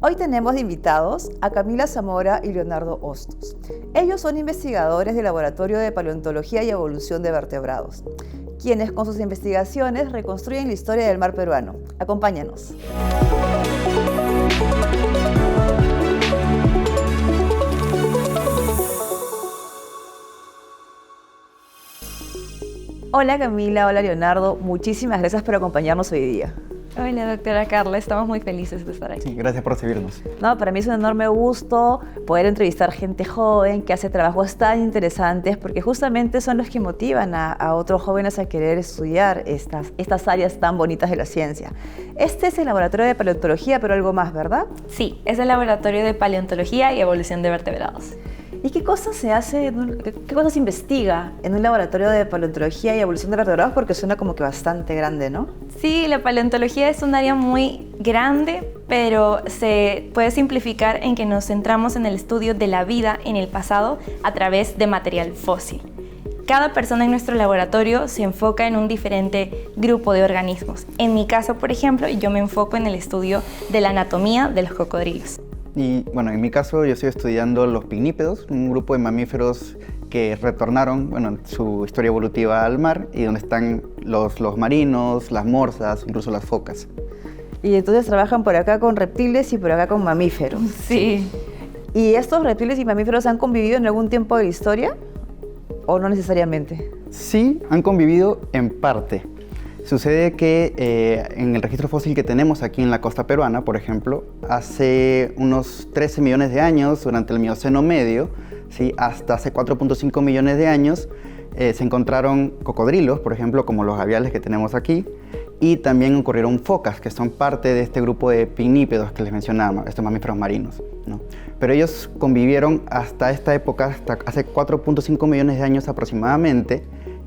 Hoy tenemos de invitados a Camila Zamora y Leonardo Hostos. Ellos son investigadores del Laboratorio de Paleontología y Evolución de Vertebrados, quienes con sus investigaciones reconstruyen la historia del mar peruano. Acompáñanos. Hola Camila, hola Leonardo, muchísimas gracias por acompañarnos hoy día. Hola, doctora Carla, estamos muy felices de estar aquí. Sí, gracias por recibirnos. No, para mí es un enorme gusto poder entrevistar gente joven que hace trabajos tan interesantes, porque justamente son los que motivan a otros jóvenes a querer estudiar estas áreas tan bonitas de la ciencia. Este es el Laboratorio de Paleontología, pero algo más, ¿verdad? Sí, es el Laboratorio de Paleontología y Evolución de Vertebrados. ¿Y qué cosas se hace, qué cosas se investiga en un laboratorio de paleontología y evolución de vertebrados? Porque suena como que bastante grande, ¿no? Sí, la paleontología es un área muy grande, pero se puede simplificar en que nos centramos en el estudio de la vida en el pasado a través de material fósil. Cada persona en nuestro laboratorio se enfoca en un diferente grupo de organismos. En mi caso, por ejemplo, yo me enfoco en el estudio de la anatomía de los cocodrilos. Y bueno, en mi caso yo estoy estudiando los pignípedos, un grupo de mamíferos que retornaron, su historia evolutiva al mar, y donde están los marinos, las morsas, incluso las focas. Y entonces trabajan por acá con reptiles y por acá con mamíferos. Sí. ¿Y estos reptiles y mamíferos han convivido en algún tiempo de la historia o no necesariamente? Sí, han convivido en parte. Sucede que en el registro fósil que tenemos aquí en la costa peruana, por ejemplo, hace unos 13 millones de años, durante el Mioceno medio, ¿sí? Hasta hace 4.5 millones de años, se encontraron cocodrilos, por ejemplo, como los gaviales que tenemos aquí, y también ocurrieron focas, que son parte de este grupo de pignípedos que les mencionaba, estos mamíferos marinos, ¿no? Pero ellos convivieron hasta esta época, hasta hace 4.5 millones de años aproximadamente,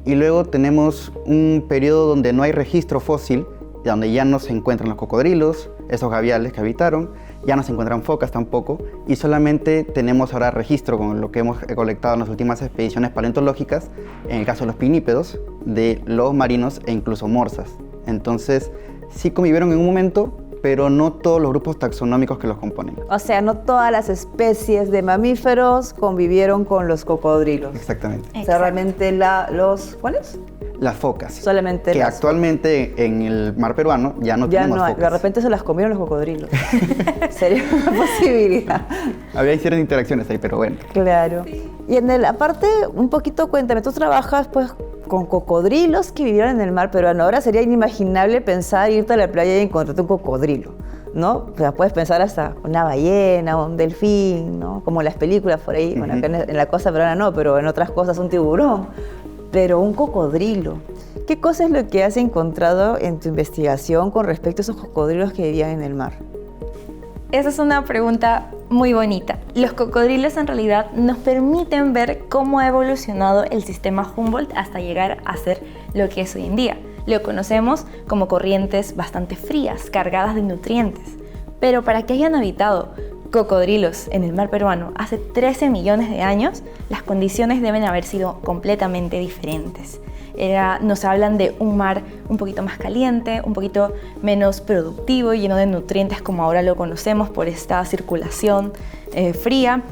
y luego tenemos un periodo donde no hay registro fósil, donde ya no se encuentran los cocodrilos, esos gaviales que habitaron, ya no se encuentran focas tampoco, y solamente tenemos ahora registro con lo que hemos colectado en las últimas expediciones paleontológicas, en el caso de los pignípedos, de los marinos e incluso morsas. Entonces, sí convivieron en un momento, pero no todos los grupos taxonómicos que los componen. O sea, no todas las especies de mamíferos convivieron con los cocodrilos. Exactamente. O sea, realmente ¿cuáles? Las focas. Solamente que actualmente en el mar peruano ya no tenemos focas. De repente se las comieron los cocodrilos. Sería una posibilidad. Había ciertas interacciones ahí, pero bueno. Claro. Sí. Y aparte, un poquito cuéntame, tú trabajas pues con cocodrilos que vivieron en el mar peruano. Ahora sería inimaginable pensar irte a la playa y encontrarte un cocodrilo, ¿no? O sea, puedes pensar hasta una ballena, un delfín, ¿no? Como en las películas por ahí. Bueno, acá en la costa peruana no, pero en otras cosas un tiburón. Pero un cocodrilo. ¿Qué cosa es lo que has encontrado en tu investigación con respecto a esos cocodrilos que vivían en el mar? Esa es una pregunta muy bonita. Los cocodrilos en realidad nos permiten ver cómo ha evolucionado el sistema Humboldt hasta llegar a ser lo que es hoy en día. Lo conocemos como corrientes bastante frías, cargadas de nutrientes. Pero para que hayan habitado cocodrilos en el mar peruano hace 13 millones de años, las condiciones deben haber sido completamente diferentes. Nos hablan de un mar un poquito más caliente, un poquito menos productivo, lleno de nutrientes como ahora lo conocemos por esta circulación fría.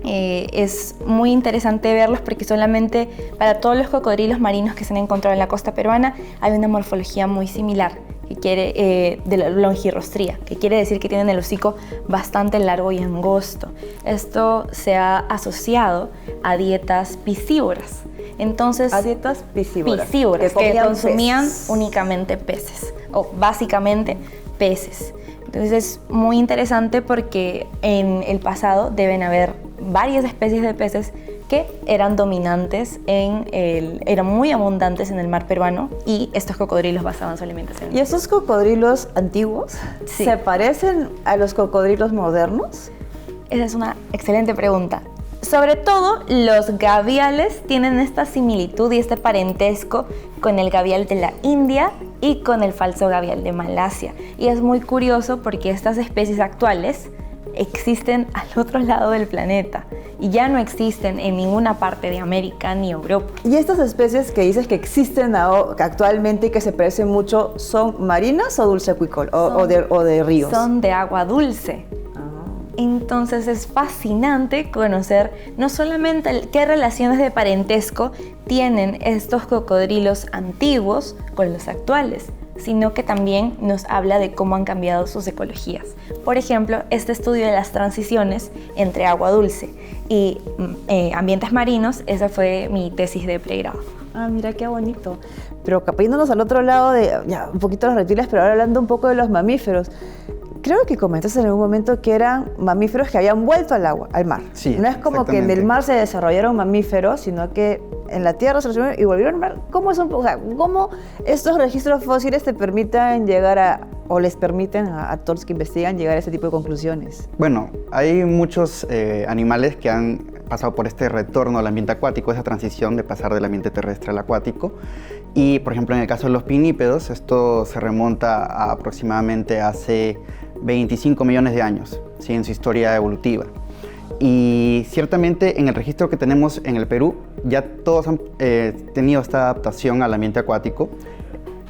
Es muy interesante verlos porque solamente para todos los cocodrilos marinos que se han encontrado en la costa peruana hay una morfología muy similar de la longirrostría, que quiere decir que tienen el hocico bastante largo y angosto. Esto se ha asociado a dietas piscívoras. Entonces, a dietas piscívoras que consumían únicamente peces, o básicamente peces. Entonces es muy interesante porque en el pasado deben haber varias especies de peces que eran dominantes, eran muy abundantes en el mar peruano, y estos cocodrilos basaban su alimentación. ¿Y esos cocodrilos antiguos se parecen a los cocodrilos modernos? Esa es una excelente pregunta. Sobre todo, los gaviales tienen esta similitud y este parentesco con el gavial de la India y con el falso gavial de Malasia. Y es muy curioso porque estas especies actuales existen al otro lado del planeta y ya no existen en ninguna parte de América ni Europa. ¿Y estas especies que dices que existen actualmente y que se parecen mucho, son marinas o dulceacuícolas o de ríos? Son de agua dulce. Entonces es fascinante conocer no solamente qué relaciones de parentesco tienen estos cocodrilos antiguos con los actuales, sino que también nos habla de cómo han cambiado sus ecologías. Por ejemplo, este estudio de las transiciones entre agua dulce y ambientes marinos, esa fue mi tesis de pregrado. Ah, mira qué bonito. Pero yéndonos al otro lado de ya, un poquito de los reptiles, pero ahora hablando un poco de los mamíferos. Creo que comentaste en algún momento que eran mamíferos que habían vuelto al agua, al mar. Sí, no es como que en el mar se desarrollaron mamíferos, sino que en la tierra se desarrollaron y volvieron al mar. ¿Cómo estos registros fósiles te permiten llegar o les permiten a todos los que investigan llegar a ese tipo de conclusiones? Bueno, hay muchos animales que han pasado por este retorno al ambiente acuático, esa transición de pasar del ambiente terrestre al acuático. Y, por ejemplo, en el caso de los pinípedos, esto se remonta a aproximadamente hace 25 millones de años, ¿sí? En su historia evolutiva. Y ciertamente en el registro que tenemos en el Perú, ya todos han tenido esta adaptación al ambiente acuático.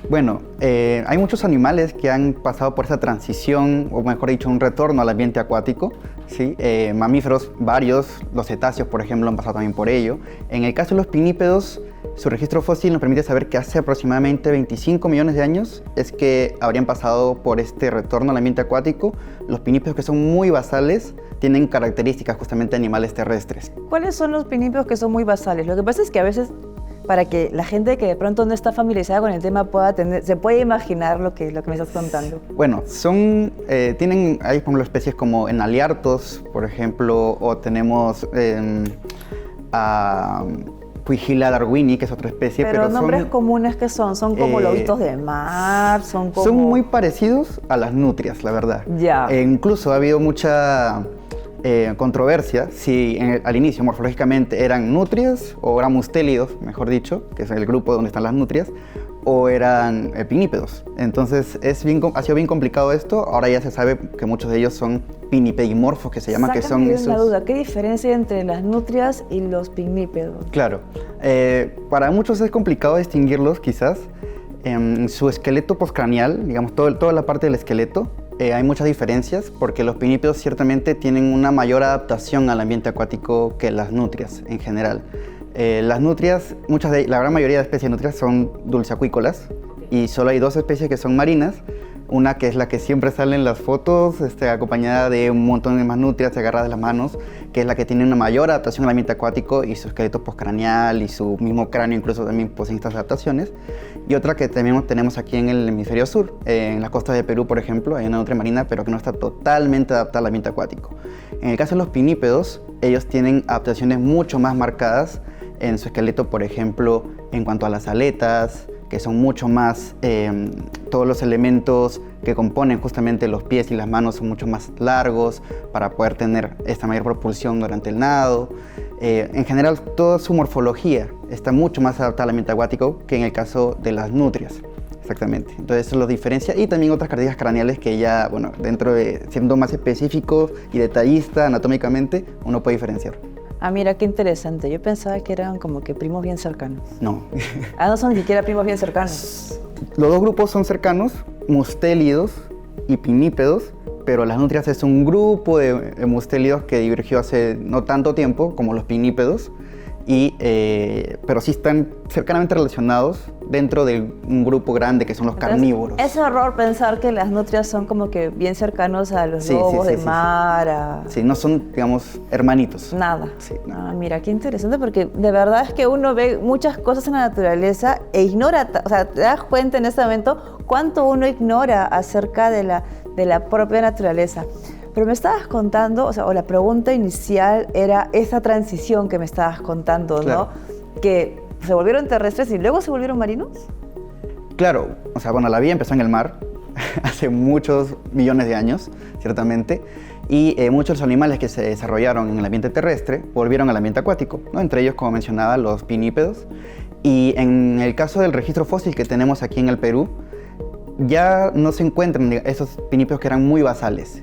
Bueno, hay muchos animales que han pasado por esa transición, o mejor dicho, un retorno al ambiente acuático, ¿sí? Mamíferos, varios, los cetáceos, por ejemplo, han pasado también por ello. En el caso de los pinípedos, su registro fósil nos permite saber que hace aproximadamente 25 millones de años es que habrían pasado por este retorno al ambiente acuático. Los pinípedos, que son muy basales, tienen características justamente de animales terrestres. ¿Cuáles son los pinípedos que son muy basales? Lo que pasa es que a veces, para que la gente que de pronto no está familiarizada con el tema se puede imaginar lo que me estás contando. Bueno, hay por ejemplo especies como enaliartos, por ejemplo, o tenemos Puigila darwini, que es otra especie. Pero nombres comunes que son como lobitos de mar, son muy parecidos a las nutrias, la verdad. Ya. Incluso ha habido mucha controversia si al inicio morfológicamente eran nutrias o eran mustélidos, mejor dicho, que es el grupo donde están las nutrias, o eran pinípedos. Entonces ha sido bien complicado esto. Ahora ya se sabe que muchos de ellos son pinipedimorfos, que se llama, que son esos. Una duda, ¿qué diferencia entre las nutrias y los pinípedos? Claro, para muchos es complicado distinguirlos quizás. En su esqueleto postcraneal, digamos, toda la parte del esqueleto, hay muchas diferencias porque los pinípedos ciertamente tienen una mayor adaptación al ambiente acuático que las nutrias en general. Las nutrias, la gran mayoría de especies de nutrias son dulceacuícolas y solo hay dos especies que son marinas. Una que es la que siempre sale en las fotos, acompañada de un montón de más nutrias agarradas de las manos, que es la que tiene una mayor adaptación al ambiente acuático y su esqueleto postcraneal y su mismo cráneo incluso también poseen estas adaptaciones. Y otra que también tenemos aquí en el hemisferio sur, en las costas de Perú, por ejemplo, hay una nutria marina, pero que no está totalmente adaptada al ambiente acuático. En el caso de los pinípedos, ellos tienen adaptaciones mucho más marcadas en su esqueleto, por ejemplo, en cuanto a las aletas, que son mucho más, todos los elementos que componen justamente los pies y las manos son mucho más largos para poder tener esta mayor propulsión durante el nado. En general, toda su morfología está mucho más adaptada al ambiente acuático que en el caso de las nutrias. Exactamente. Entonces eso los diferencia y también otras características craneales que ya, bueno, dentro de siendo más específicos y detallista anatómicamente, uno puede diferenciar. Ah, mira, qué interesante. Yo pensaba que eran como que primos bien cercanos. No. No son ni siquiera primos bien cercanos. Los dos grupos son cercanos, mustélidos y pinípedos, pero las nutrias es un grupo de mustélidos que divergió hace no tanto tiempo como los pinípedos, pero sí están cercanamente relacionados dentro de un grupo grande que son los carnívoros. Es error pensar que las nutrias son como que bien cercanos a los lobos de mar. Sí, no son, digamos, hermanitos. Nada. Sí, no. Ah, mira, qué interesante, porque de verdad es que uno ve muchas cosas en la naturaleza e ignora, o sea, te das cuenta en este momento cuánto uno ignora acerca de la propia naturaleza. Pero me estabas contando, o la pregunta inicial era esa transición que me estabas contando, claro, ¿no? Que se volvieron terrestres y luego se volvieron marinos. Claro, la vida empezó en el mar hace muchos millones de años, ciertamente, y muchos de los animales que se desarrollaron en el ambiente terrestre volvieron al ambiente acuático, ¿no? Entre ellos, como mencionaba, los pinípedos. Y en el caso del registro fósil que tenemos aquí en el Perú, ya no se encuentran esos pinípedos que eran muy basales,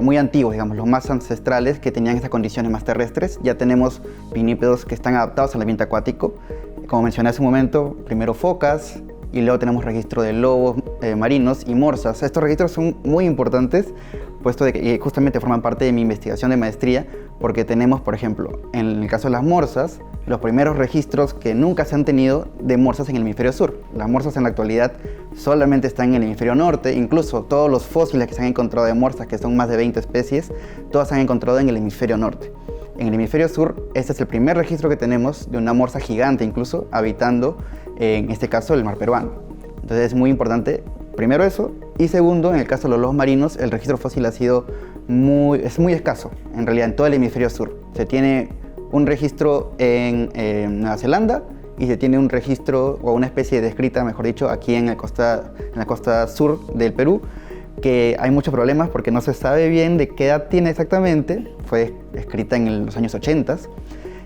muy antiguos, digamos, los más ancestrales que tenían estas condiciones más terrestres. Ya tenemos pinípedos que están adaptados al ambiente acuático. Como mencioné hace un momento, primero focas y luego tenemos registro de lobos marinos y morsas. Estos registros son muy importantes, puesto de que justamente forman parte de mi investigación de maestría, porque tenemos, por ejemplo, en el caso de las morsas, los primeros registros que nunca se han tenido de morsas en el hemisferio sur. Las morsas en la actualidad solamente están en el hemisferio norte, incluso todos los fósiles que se han encontrado de morsas, que son más de 20 especies, todas se han encontrado en el hemisferio norte. En el hemisferio sur, este es el primer registro que tenemos de una morsa gigante, incluso habitando, en este caso, el mar peruano. Entonces es muy importante, primero eso, y segundo, en el caso de los lobos marinos, el registro fósil es muy escaso, en realidad, en todo el hemisferio sur. Se tiene un registro en Nueva Zelanda y se tiene un registro o una especie descrita, mejor dicho, aquí en la costa sur del Perú, que hay muchos problemas porque no se sabe bien de qué edad tiene exactamente. Fue escrita en los años 80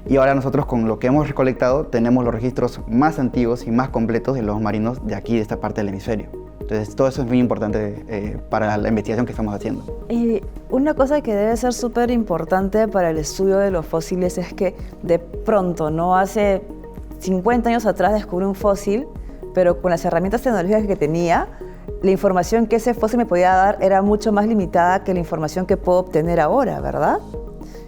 y ahora nosotros, con lo que hemos recolectado, tenemos los registros más antiguos y más completos de los marinos de aquí, de esta parte del hemisferio. Entonces todo eso es muy importante para la investigación que estamos haciendo. Y una cosa que debe ser súper importante para el estudio de los fósiles es que de pronto, ¿no? Hace 50 años atrás descubrí un fósil, pero con las herramientas tecnológicas que tenía, la información que ese fósil me podía dar era mucho más limitada que la información que puedo obtener ahora, ¿verdad?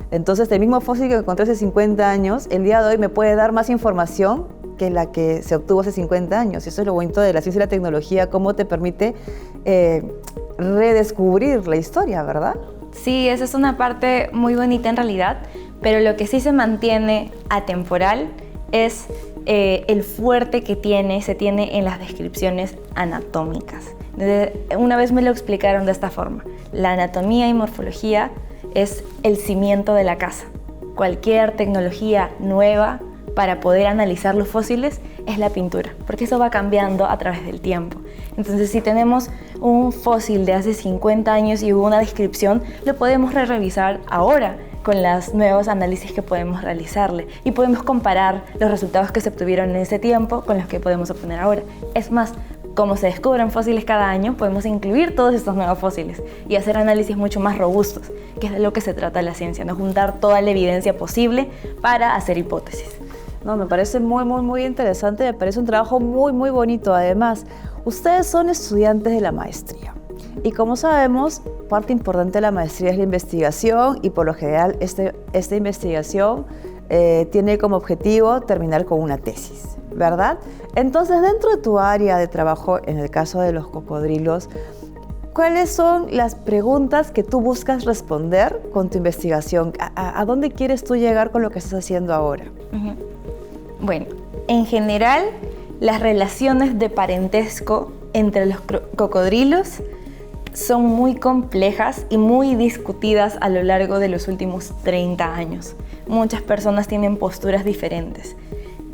Entonces, el mismo fósil que encontré hace 50 años, el día de hoy me puede dar más información que la que se obtuvo hace 50 años. Y eso es lo bonito de la ciencia y la tecnología, cómo te permite redescubrir la historia, ¿verdad? Sí, esa es una parte muy bonita en realidad, pero lo que sí se mantiene atemporal es el fuerte que se tiene en las descripciones anatómicas. Una vez me lo explicaron de esta forma: la anatomía y morfología es el cimiento de la casa. Cualquier tecnología nueva para poder analizar los fósiles es la pintura, porque eso va cambiando a través del tiempo. Entonces, si tenemos un fósil de hace 50 años y hubo una descripción, lo podemos revisar ahora con los nuevos análisis que podemos realizarle y podemos comparar los resultados que se obtuvieron en ese tiempo con los que podemos obtener ahora. Es más, como se descubren fósiles cada año, podemos incluir todos estos nuevos fósiles y hacer análisis mucho más robustos, que es de lo que se trata la ciencia, ¿no? Juntar toda la evidencia posible para hacer hipótesis. No, me parece muy interesante, me parece un trabajo muy bonito. Además, ustedes son estudiantes de la maestría y, como sabemos, parte importante de la maestría es la investigación y, por lo general, esta investigación tiene como objetivo terminar con una tesis, ¿verdad? Entonces, dentro de tu área de trabajo, en el caso de los cocodrilos, ¿cuáles son las preguntas que tú buscas responder con tu investigación? ¿A dónde quieres tú llegar con lo que estás haciendo ahora? Uh-huh. Bueno, en general, las relaciones de parentesco entre los cocodrilos son muy complejas y muy discutidas a lo largo de los últimos 30 años. Muchas personas tienen posturas diferentes.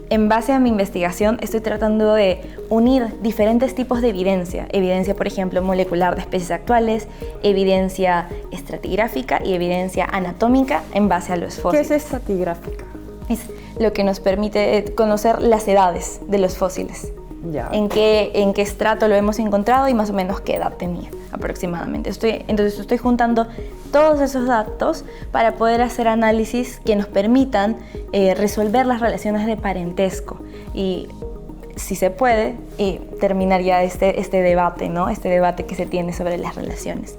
En base a mi investigación, estoy tratando de unir diferentes tipos de evidencia. Evidencia, por ejemplo, molecular de especies actuales, evidencia estratigráfica y evidencia anatómica en base a los fósiles. ¿Qué es estratigráfica? Es lo que nos permite conocer las edades de los fósiles. Ya. En qué estrato lo hemos encontrado y más o menos qué edad tenía aproximadamente. Entonces estoy juntando todos esos datos para poder hacer análisis que nos permitan resolver las relaciones de parentesco y, si se puede, terminar ya este debate, ¿no? Este debate que se tiene sobre las relaciones.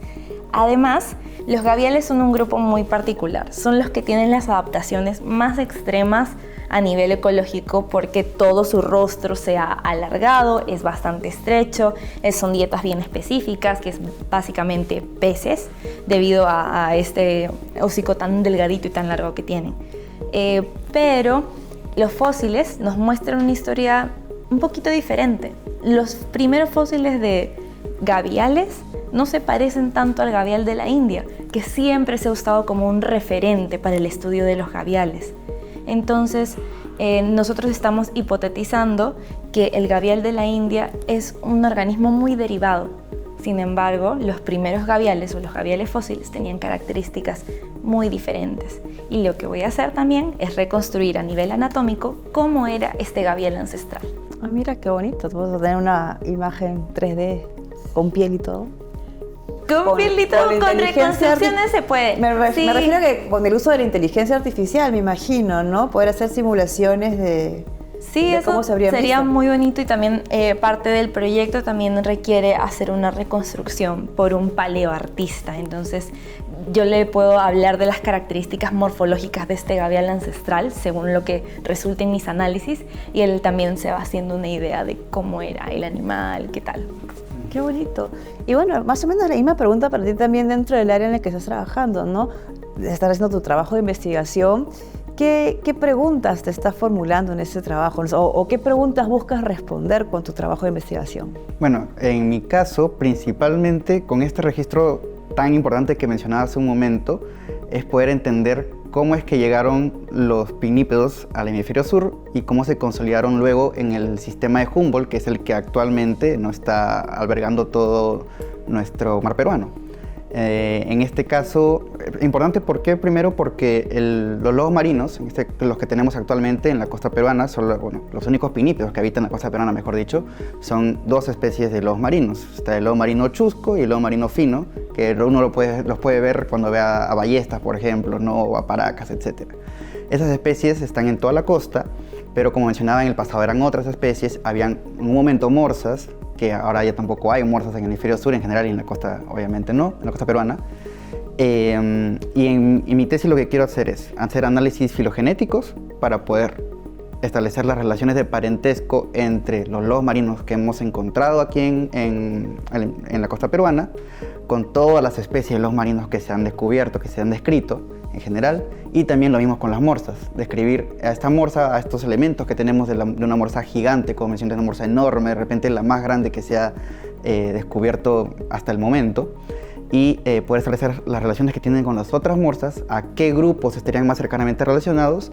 Además, los gaviales son un grupo muy particular. Son los que tienen las adaptaciones más extremas a nivel ecológico porque todo su rostro se ha alargado, es bastante estrecho, son dietas bien específicas, que es básicamente peces, debido a este hocico tan delgadito y tan largo que tienen. Pero los fósiles nos muestran una historia un poquito diferente. Los primeros fósiles de gaviales no se parecen tanto al gavial de la India, que siempre se ha usado como un referente para el estudio de los gaviales. Entonces, nosotros estamos hipotetizando que el gavial de la India es un organismo muy derivado. Sin embargo, los primeros gaviales o los gaviales fósiles tenían características muy diferentes. Y lo que voy a hacer también es reconstruir a nivel anatómico cómo era este gavial ancestral. Mira qué bonito, tú vas a tener una imagen 3D con piel y todo. Con filtro, con reconstrucciones se puede. Me refiero a que con el uso de la inteligencia artificial, me imagino, ¿no? Poder hacer simulaciones de... Sí, eso sería muy bonito y también parte del proyecto también requiere hacer una reconstrucción por un paleoartista. Entonces yo le puedo hablar de las características morfológicas de este gavial ancestral según lo que resulte en mis análisis y él también se va haciendo una idea de cómo era el animal, qué tal. Qué bonito. Y bueno, más o menos la misma pregunta para ti también dentro del área en la que estás trabajando, ¿no? Estás haciendo tu trabajo de investigación. ¿Qué preguntas te estás formulando en ese trabajo? ¿O qué preguntas buscas responder con tu trabajo de investigación? Bueno, en mi caso, principalmente con este registro tan importante que mencionaba hace un momento, es poder entender cómo es que llegaron los pinípedos al hemisferio sur y cómo se consolidaron luego en el sistema de Humboldt, que es el que actualmente nos está albergando todo nuestro mar peruano. En este caso, importante, ¿por qué? Primero porque los lobos marinos, los que tenemos actualmente en la costa peruana, son los únicos pinípedos que habitan en la costa peruana, mejor dicho, son dos especies de lobos marinos. Está el lobo marino chusco y el lobo marino fino, que uno los puede ver cuando ve a ballestas, por ejemplo, ¿no? O a paracas, etc. Esas especies están en toda la costa, pero como mencionaba, en el pasado eran otras especies, habían en un momento morsas, que ahora ya tampoco hay morsas en el hemisferio sur en general y en la costa obviamente no, en la costa peruana. Y en mi tesis lo que quiero hacer es hacer análisis filogenéticos para poder establecer las relaciones de parentesco entre los lobos marinos que hemos encontrado aquí en la costa peruana con todas las especies de lobos marinos que se han descubierto, que se han descrito en general, y también lo mismo con las morsas, describir a esta morsa, a estos elementos que tenemos de una morsa gigante, como mencioné, una morsa enorme, de repente la más grande que se ha descubierto hasta el momento, y poder establecer las relaciones que tienen con las otras morsas, a qué grupos estarían más cercanamente relacionados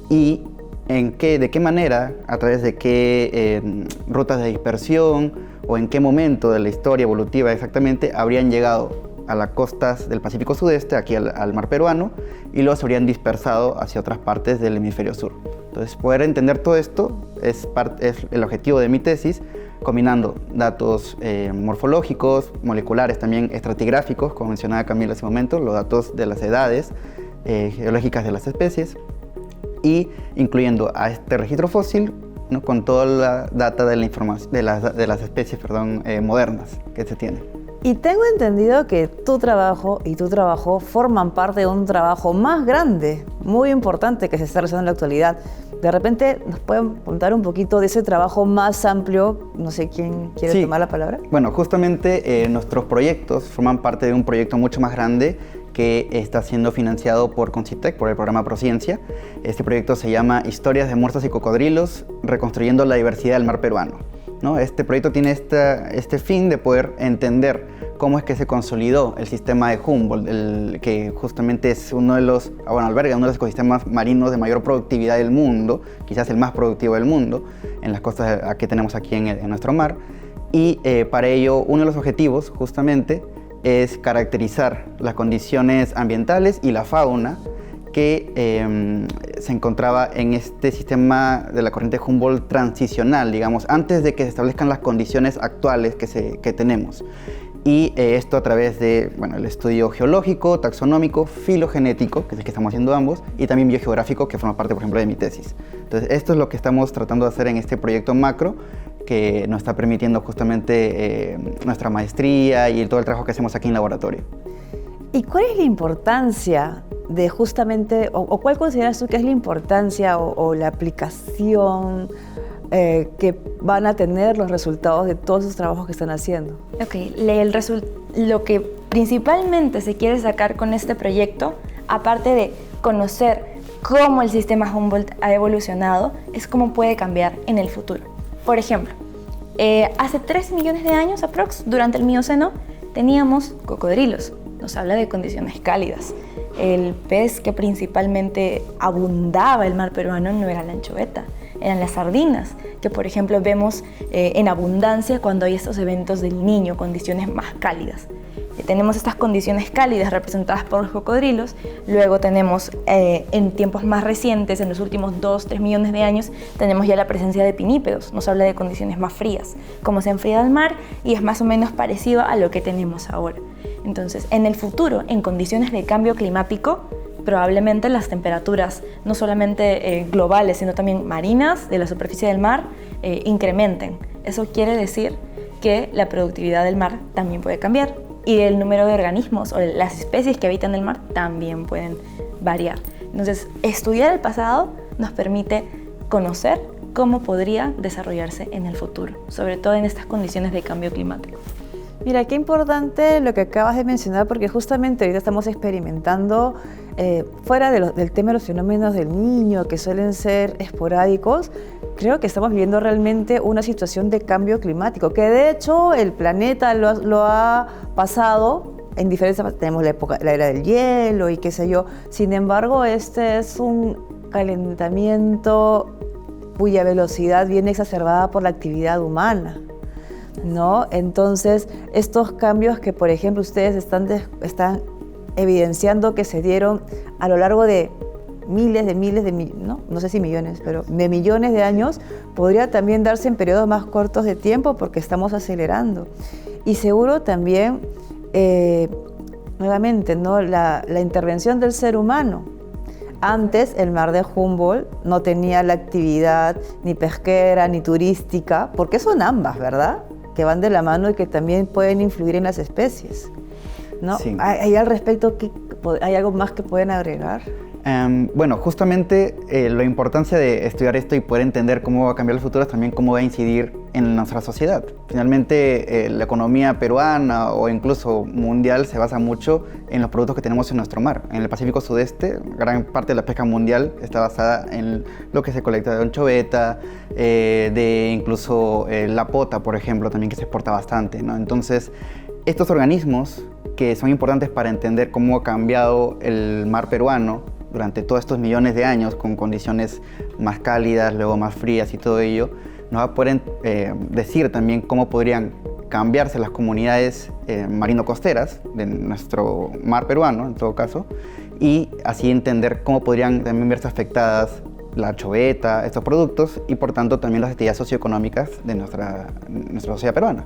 y de qué manera, a través de qué rutas de dispersión o en qué momento de la historia evolutiva exactamente habrían llegado a las costas del Pacífico Sudeste, aquí al mar peruano, y luego se habrían dispersado hacia otras partes del hemisferio sur. Entonces, poder entender todo esto es el objetivo de mi tesis, combinando datos morfológicos, moleculares, también estratigráficos, como mencionaba Camila hace un momento, los datos de las edades geológicas de las especies, y incluyendo a este registro fósil, ¿no? Con toda la data de la información de las especies modernas que se tienen. Y tengo entendido que tu trabajo y tu trabajo forman parte de un trabajo más grande, muy importante, que se está realizando en la actualidad. De repente, ¿nos pueden contar un poquito de ese trabajo más amplio? No sé quién quiere tomar la palabra. Bueno, justamente nuestros proyectos forman parte de un proyecto mucho más grande que está siendo financiado por Concitec, por el programa Prociencia. Este proyecto se llama Historias de morsas y cocodrilos, reconstruyendo la diversidad del mar peruano, ¿no? Este proyecto tiene este fin de poder entender cómo es que se consolidó el sistema de Humboldt, que justamente es alberga uno de los ecosistemas marinos de mayor productividad del mundo, quizás el más productivo del mundo, en las costas que tenemos aquí en nuestro mar. Y para ello, uno de los objetivos justamente es caracterizar las condiciones ambientales y la fauna que se encontraba en este sistema de la corriente Humboldt transicional, digamos, antes de que se establezcan las condiciones actuales que tenemos. Y esto a través de el estudio geológico, taxonómico, filogenético, que es el que estamos haciendo ambos, y también biogeográfico, que forma parte, por ejemplo, de mi tesis. Entonces, esto es lo que estamos tratando de hacer en este proyecto macro, que nos está permitiendo justamente nuestra maestría y todo el trabajo que hacemos aquí en laboratorio. ¿Y cuál es la importancia de justamente, o cuál consideras tú que es la importancia o la aplicación que van a tener los resultados de todos esos trabajos que están haciendo? Ok, lo que principalmente se quiere sacar con este proyecto, aparte de conocer cómo el sistema Humboldt ha evolucionado, es cómo puede cambiar en el futuro. Por ejemplo, hace 3 millones de años aprox, durante el Mioceno, teníamos cocodrilos. Nos habla de condiciones cálidas. El pez que principalmente abundaba el mar peruano no era la anchoveta, eran las sardinas, que por ejemplo vemos en abundancia cuando hay estos eventos del Niño, condiciones más cálidas. tenemos estas condiciones cálidas representadas por los cocodrilos, luego tenemos en tiempos más recientes, en los últimos 2-3 millones de años, tenemos ya la presencia de pinípedos, nos habla de condiciones más frías, como se enfría el mar y es más o menos parecido a lo que tenemos ahora. Entonces, en el futuro, en condiciones de cambio climático, probablemente las temperaturas, no solamente globales, sino también marinas, de la superficie del mar, incrementen. Eso quiere decir que la productividad del mar también puede cambiar y el número de organismos o las especies que habitan el mar también pueden variar. Entonces, estudiar el pasado nos permite conocer cómo podría desarrollarse en el futuro, sobre todo en estas condiciones de cambio climático. Mira, qué importante lo que acabas de mencionar, porque justamente ahorita estamos experimentando, fuera del tema de los fenómenos del Niño, que suelen ser esporádicos, creo que estamos viviendo realmente una situación de cambio climático, que de hecho el planeta lo ha pasado en diferentes... Tenemos la era del hielo y qué sé yo. Sin embargo, este es un calentamiento cuya velocidad viene exacerbada por la actividad humana, ¿no? Entonces, estos cambios que, por ejemplo, ustedes están evidenciando que se dieron a lo largo de no sé si millones, pero de millones de años, podría también darse en periodos más cortos de tiempo porque estamos acelerando. Y seguro también, nuevamente, ¿no? la intervención del ser humano. Antes el mar de Humboldt no tenía la actividad ni pesquera ni turística, porque son ambas, ¿verdad? Que van de la mano y que también pueden influir en las especies, ¿no? Sí. ¿Hay al respecto, hay algo más que pueden agregar? Bueno, justamente la importancia de estudiar esto y poder entender cómo va a cambiar el futuro es también cómo va a incidir en nuestra sociedad. Finalmente, la economía peruana o incluso mundial se basa mucho en los productos que tenemos en nuestro mar. En el Pacífico Sudeste, gran parte de la pesca mundial está basada en lo que se colecta de anchoveta, de incluso la pota, por ejemplo, también que se exporta bastante, ¿no? Entonces, estos organismos que son importantes para entender cómo ha cambiado el mar peruano durante todos estos millones de años, con condiciones más cálidas, luego más frías y todo ello, nos va a poder decir también cómo podrían cambiarse las comunidades marino-costeras de nuestro mar peruano, en todo caso, y así entender cómo podrían también verse afectadas la anchoveta, estos productos, y por tanto también las actividades socioeconómicas de nuestra sociedad peruana.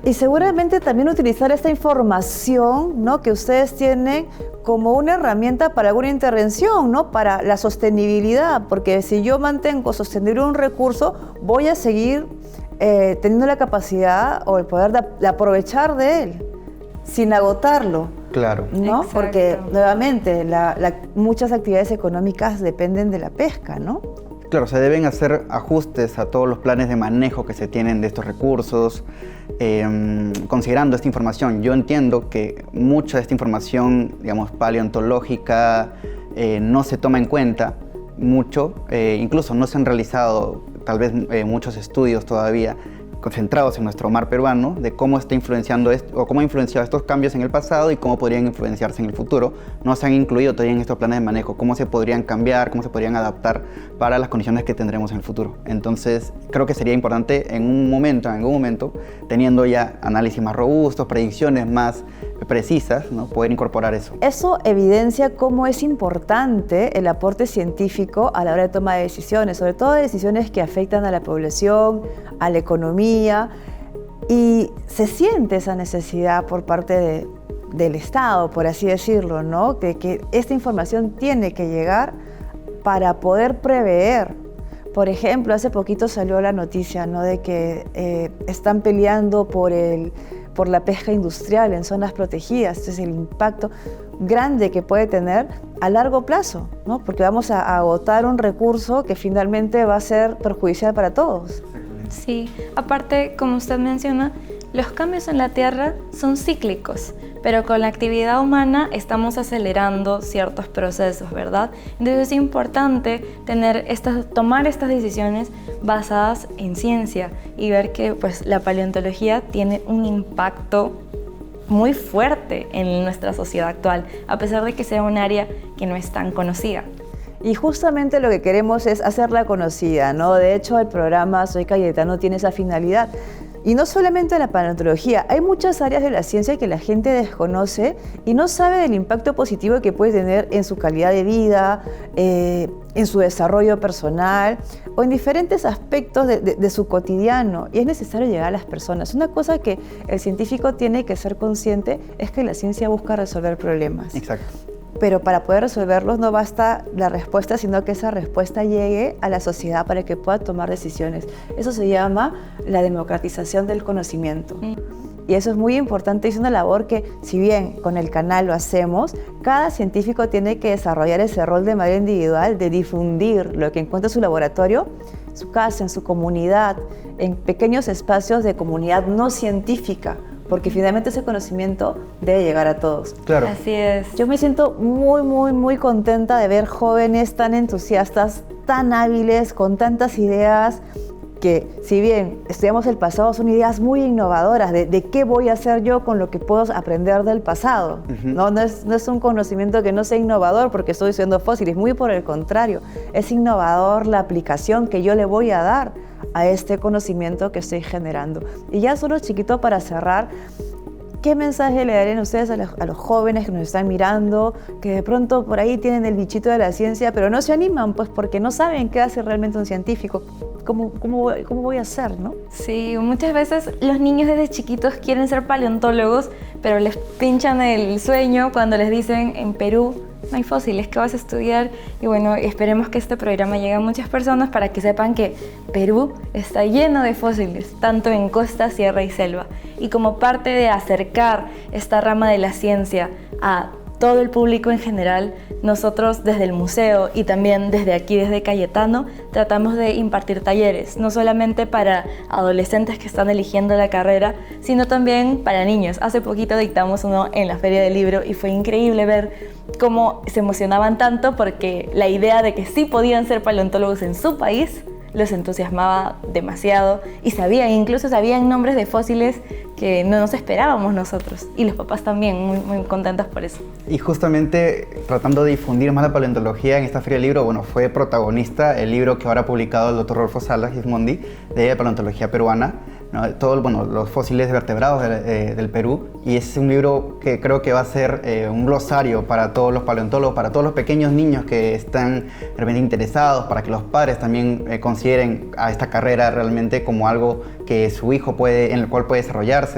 Y seguramente también utilizar esta información, ¿no?, que ustedes tienen como una herramienta para alguna intervención, ¿no?, para la sostenibilidad, porque si yo mantengo sostenible un recurso, voy a seguir teniendo la capacidad o el poder de aprovechar de él, sin agotarlo. Claro. ¿No? Exacto. Porque nuevamente muchas actividades económicas dependen de la pesca, ¿no? Claro, se deben hacer ajustes a todos los planes de manejo que se tienen de estos recursos, considerando esta información. Yo entiendo que mucha de esta información, digamos, paleontológica, no se toma en cuenta mucho, incluso no se han realizado tal vez muchos estudios todavía concentrados en nuestro mar peruano, de cómo está influenciando esto, o cómo ha influenciado estos cambios en el pasado y cómo podrían influenciarse en el futuro. No se han incluido todavía en estos planes de manejo, cómo se podrían cambiar, cómo se podrían adaptar para las condiciones que tendremos en el futuro. Entonces, creo que sería importante en algún momento, teniendo ya análisis más robustos, predicciones más precisas, ¿no?, poder incorporar eso. Eso evidencia cómo es importante el aporte científico a la hora de toma de decisiones, sobre todo de decisiones que afectan a la población, a la economía, y se siente esa necesidad por parte del Estado, por así decirlo, ¿no?, que esta información tiene que llegar para poder prever. Por ejemplo, hace poquito salió la noticia, ¿no?, de que están peleando por la pesca industrial en zonas protegidas. Este es el impacto grande que puede tener a largo plazo, ¿no?, porque vamos a agotar un recurso que finalmente va a ser perjudicial para todos. Sí, aparte, como usted menciona, los cambios en la Tierra son cíclicos, pero con la actividad humana estamos acelerando ciertos procesos, ¿verdad? Entonces es importante tomar estas decisiones basadas en ciencia y ver que, pues, la paleontología tiene un impacto muy fuerte en nuestra sociedad actual, a pesar de que sea un área que no es tan conocida. Y justamente lo que queremos es hacerla conocida, ¿no? De hecho, el programa Soy Cayetano tiene esa finalidad. Y no solamente la paleontología, hay muchas áreas de la ciencia que la gente desconoce y no sabe del impacto positivo que puede tener en su calidad de vida, en su desarrollo personal o en diferentes aspectos de su cotidiano. Y es necesario llegar a las personas. Una cosa que el científico tiene que ser consciente es que la ciencia busca resolver problemas. Exacto. Pero para poder resolverlos no basta la respuesta, sino que esa respuesta llegue a la sociedad para que pueda tomar decisiones. Eso se llama la democratización del conocimiento. Y eso es muy importante, es una labor que, si bien con el canal lo hacemos, cada científico tiene que desarrollar ese rol de manera individual, de difundir lo que encuentra en su laboratorio, en su casa, en su comunidad, en pequeños espacios de comunidad no científica, porque finalmente ese conocimiento debe llegar a todos. Claro. Así es. Yo me siento muy contenta de ver jóvenes tan entusiastas, tan hábiles, con tantas ideas, que si bien estudiamos el pasado, son ideas muy innovadoras de qué voy a hacer yo con lo que puedo aprender del pasado. No es un conocimiento que no sea innovador porque estoy estudiando fósiles, muy por el contrario, es innovador la aplicación que yo le voy a dar a este conocimiento que estoy generando. Y ya solo chiquito para cerrar, ¿qué mensaje le darían ustedes a los jóvenes que nos están mirando, que de pronto por ahí tienen el bichito de la ciencia, pero no se animan pues porque no saben qué hace realmente un científico? ¿Cómo voy a hacer, no? Sí, muchas veces los niños desde chiquitos quieren ser paleontólogos, pero les pinchan el sueño cuando les dicen en Perú no hay fósiles, ¿qué vas a estudiar? Y bueno, esperemos que este programa llegue a muchas personas para que sepan que Perú está lleno de fósiles, tanto en costa, sierra y selva. Y como parte de acercar esta rama de la ciencia a todo el público en general, nosotros desde el museo y también desde aquí, desde Cayetano, tratamos de impartir talleres, no solamente para adolescentes que están eligiendo la carrera, sino también para niños. Hace poquito dictamos uno en la Feria del Libro y fue increíble ver cómo se emocionaban tanto porque la idea de que sí podían ser paleontólogos en su país los entusiasmaba demasiado y incluso sabían nombres de fósiles que no nos esperábamos nosotros, y los papás también muy contentos por eso. Y justamente tratando de difundir más la paleontología en esta Feria del Libro, bueno, fue protagonista el libro que ahora ha publicado el Dr. Rodolfo Salas Gismondi de paleontología peruana, ¿no? Los fósiles vertebrados del Perú, y es un libro que creo que va a ser un glosario para todos los paleontólogos, para todos los pequeños niños que están realmente interesados, para que los padres también consideren a esta carrera realmente como algo que su hijo en el cual puede desarrollarse.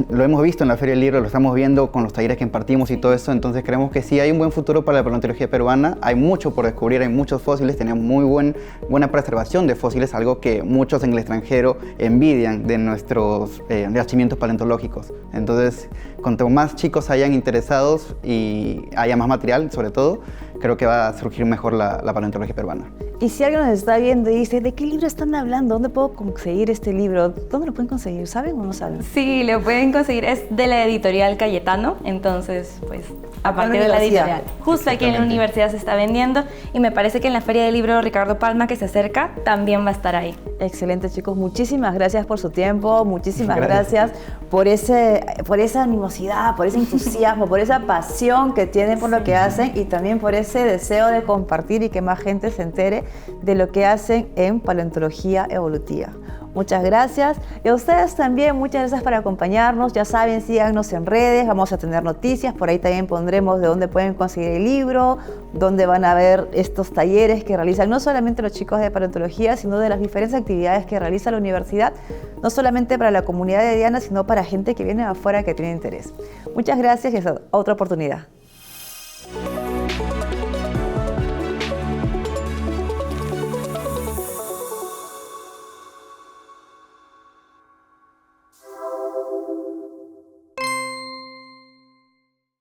Lo hemos visto en la Feria del Libro, lo estamos viendo con los talleres que impartimos y todo eso, entonces creemos que sí hay un buen futuro para la paleontología peruana, hay mucho por descubrir, hay muchos fósiles, tenemos muy buena preservación de fósiles, algo que muchos en el extranjero envidian de nuestros yacimientos paleontológicos. Entonces, cuanto más chicos hayan interesados y haya más material, sobre todo, creo que va a surgir mejor la paleontología peruana. Y si alguien nos está viendo y dice, ¿de qué libro están hablando? ¿Dónde puedo conseguir este libro? ¿Dónde lo pueden conseguir? ¿Saben o no saben? Sí, lo pueden conseguir, es de la editorial Cayetano, entonces pues a partir de la editorial. Justo aquí en la universidad se está vendiendo y me parece que en la Feria del Libro Ricardo Palma que se acerca también va a estar ahí. Excelente, chicos, muchísimas gracias por su tiempo, muchísimas gracias por esa animosidad, por ese entusiasmo, por esa pasión que tienen por lo que hacen y también por ese deseo de compartir y que más gente se entere de lo que hacen en paleontología evolutiva. Muchas gracias. Y a ustedes también, muchas gracias por acompañarnos. Ya saben, síganos en redes, vamos a tener noticias. Por ahí también pondremos de dónde pueden conseguir el libro, dónde van a ver estos talleres que realizan no solamente los chicos de paleontología, sino de las diferentes actividades que realiza la universidad, no solamente para la comunidad de Diana, sino para gente que viene de afuera que tiene interés. Muchas gracias y hasta otra oportunidad.